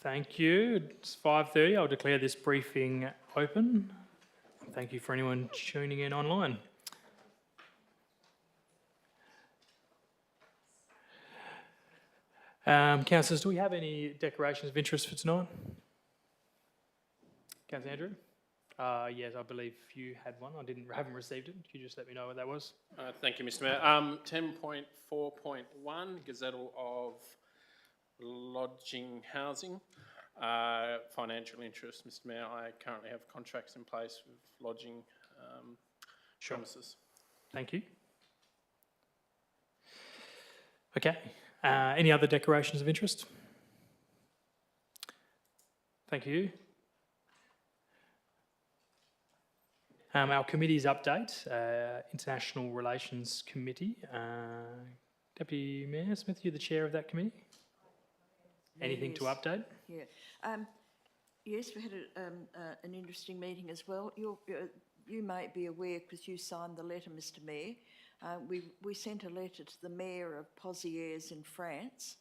Thank you. It's 5:30. I'll declare this briefing open. Thank you for anyone tuning in online. Councillors, do we have any declarations of interest for tonight? Councillor Andrew? Yes, I believe you had one. Haven't received it. Could you just let me know what that was? Thank you, Mr Mayor. 10.4.1, Gazettal of Lodging Housing. Financial interest, Mr Mayor. I currently have contracts in place with lodging premises. Thank you. Okay. Any other declarations of interest? Thank you. Our committee's update, International Relations Committee. Deputy Mayor Smith, you're the chair of that committee. Anything to update? Yeah. Yes, we had an interesting meeting as well. You may be aware, because you signed the letter, Mr Mayor. We sent a letter to the Mayor of Pozières in France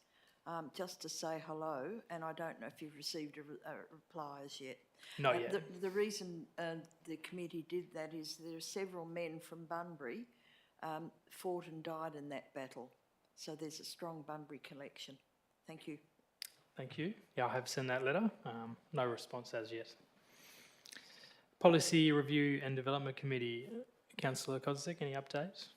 just to say hello, and I don't know if you've received a reply as yet. Not yet. The reason the committee did that is there are several men from Bunbury fought and died in that battle, so there's a strong Bunbury connection. Thank you. Thank you. Yeah, I have sent that letter. No response as yet. Policy Review and Development Committee. Councillor Kozisek, any updates?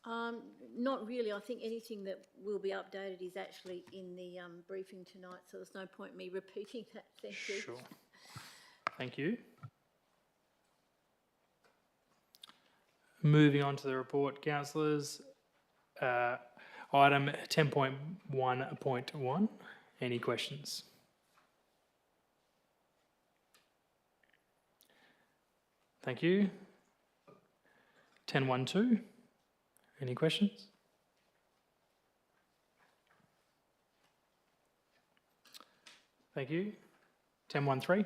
Not really. I think anything that will be updated is actually in the briefing tonight, so there's no point in me repeating that. Thank you. Sure. Thank you. Moving on to the report, councillors. Item 10.1.1. Any questions? Thank you. 10.1.2. Any questions? Thank you. 10.1.3.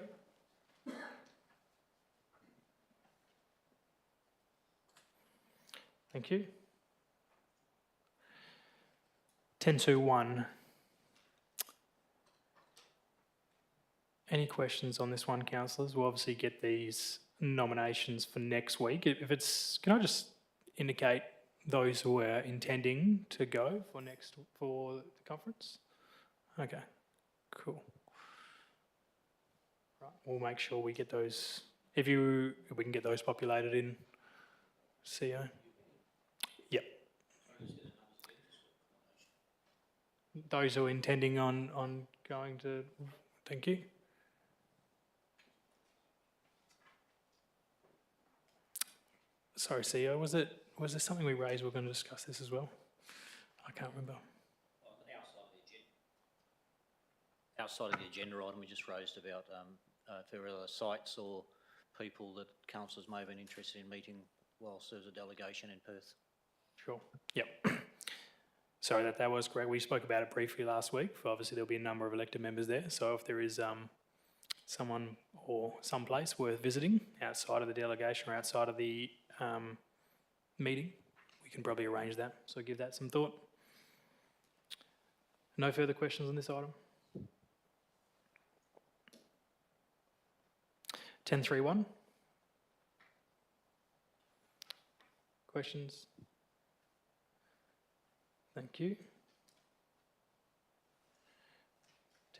Thank you. 10.2.1. Any questions on this one, councillors? We'll obviously get these nominations for next week. Can I just indicate those who are intending to go for the conference? Okay, cool. Right, we'll make sure we get those. If we can get those populated in CO. Yep. Those who are intending on going to. Thank you. Sorry, CEO, was there something we raised? We're going to discuss this as well. I can't remember. Outside of the agenda item, we just raised about if there are other sites or people that councillors may have been interested in meeting whilst there's a delegation in Perth. Sure. Yep. Sorry, that was correct. We spoke about it briefly last week. Obviously, there'll be a number of elected members there. So if there is someone or someplace worth visiting outside of the delegation or outside of the meeting, we can probably arrange that. So give that some thought. No further questions on this item? 10.3.1. Questions? Thank you.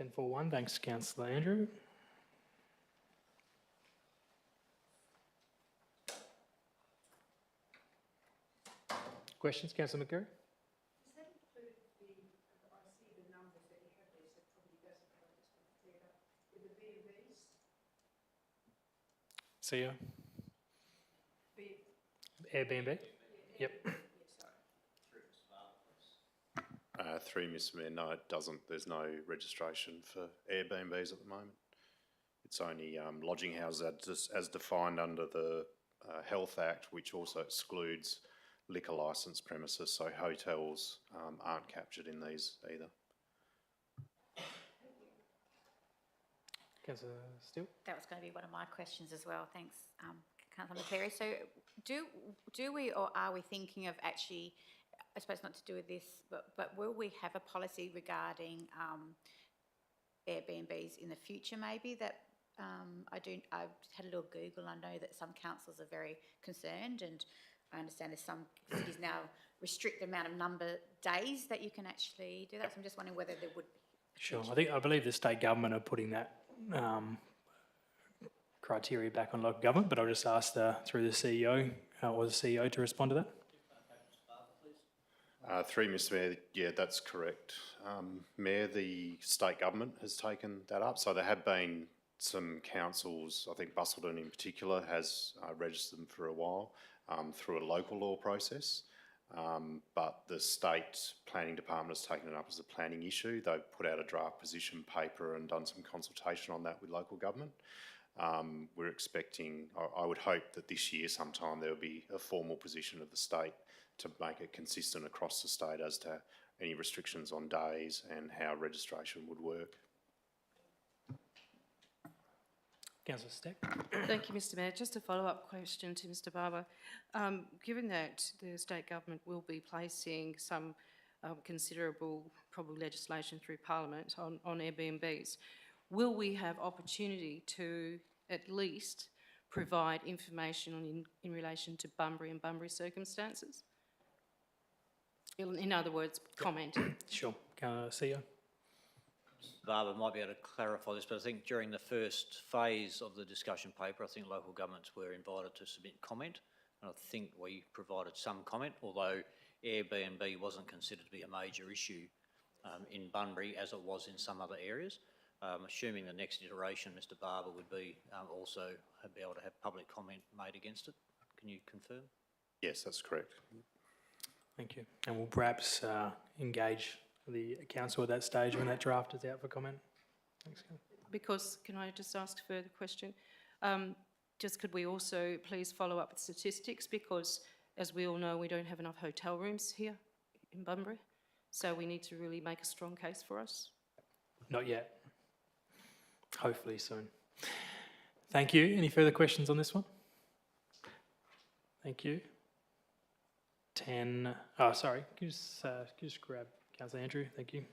10.4.1. Thanks, Councillor Andrew. Questions, Councillor McCurry? Does that include I see the numbers that you have there, so it probably doesn't have this one cleared up, with the B&Bs? CEO? Airbnb? Yep. Through Mr Mayor, no, it doesn't. There's no registration for Airbnbs at the moment. It's only lodging houses as defined under the Health Act, which also excludes liquor licence premises, so hotels aren't captured in these either. Councillor Steele? That was going to be one of my questions as well. Thanks, Councillor McCleary. So do we or are we thinking of actually, I suppose not to do with this, but will we have a policy regarding Airbnbs in the future maybe that, I've had a little Google, I know that some councils are very concerned, and I understand there's some cities now restrict the amount of days that you can actually do that, so I'm just wondering whether there would. Sure. I believe the state government are putting that criteria back on local government, but I'll just ask through the CEO or the CEO to respond to that. Through Mr Mayor, yeah, that's correct. Mayor, the state government has taken that up. So there have been some councils, I think Busselton in particular has registered them for a while through a local law process. But the state planning department has taken it up as a planning issue. They've put out a draft position paper and done some consultation on that with local government. We're expecting, I would hope that this year sometime there will be a formal position of the state to make it consistent across the state as to any restrictions on days and how registration would work. Councillor Stack. Thank you, Mr Mayor. Just a follow-up question to Mr Barber. Given that the state government will be placing some considerable, probably legislation through Parliament on Airbnbs, will we have opportunity to at least provide information in relation to Bunbury and Bunbury circumstances? In other words, comment. Sure. CEO. Barber might be able to clarify this, but I think during the first phase of the discussion paper, I think local governments were invited to submit comment, and I think we provided some comment, although Airbnb wasn't considered to be a major issue in Bunbury as it was in some other areas. Assuming the next iteration, Mr Barber would be also be able to have public comment made against it. Can you confirm? Yes, that's correct. Thank you. And we'll perhaps engage the council at that stage when that draft is out for comment. Thanks, Because, can I just ask a further question? Just could we also please follow up with statistics, because as we all know, we don't have enough hotel rooms here in Bunbury, so we need to really make a strong case for us. Not yet. Hopefully soon. Thank you. Any further questions on this one? Thank you. 10. Oh, sorry. Can you just grab Councillor Andrew? Thank you.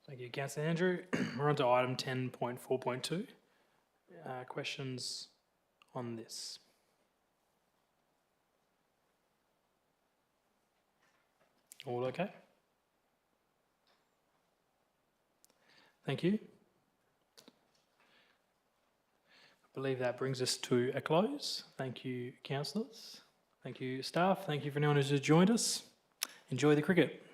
Thank you, Councillor Andrew. We're on to item 10.4.2. Questions on this? All okay? Thank you. I believe that brings us to a close. Thank you, councillors. Thank you, staff. Thank you for anyone who's joined us. Enjoy the cricket.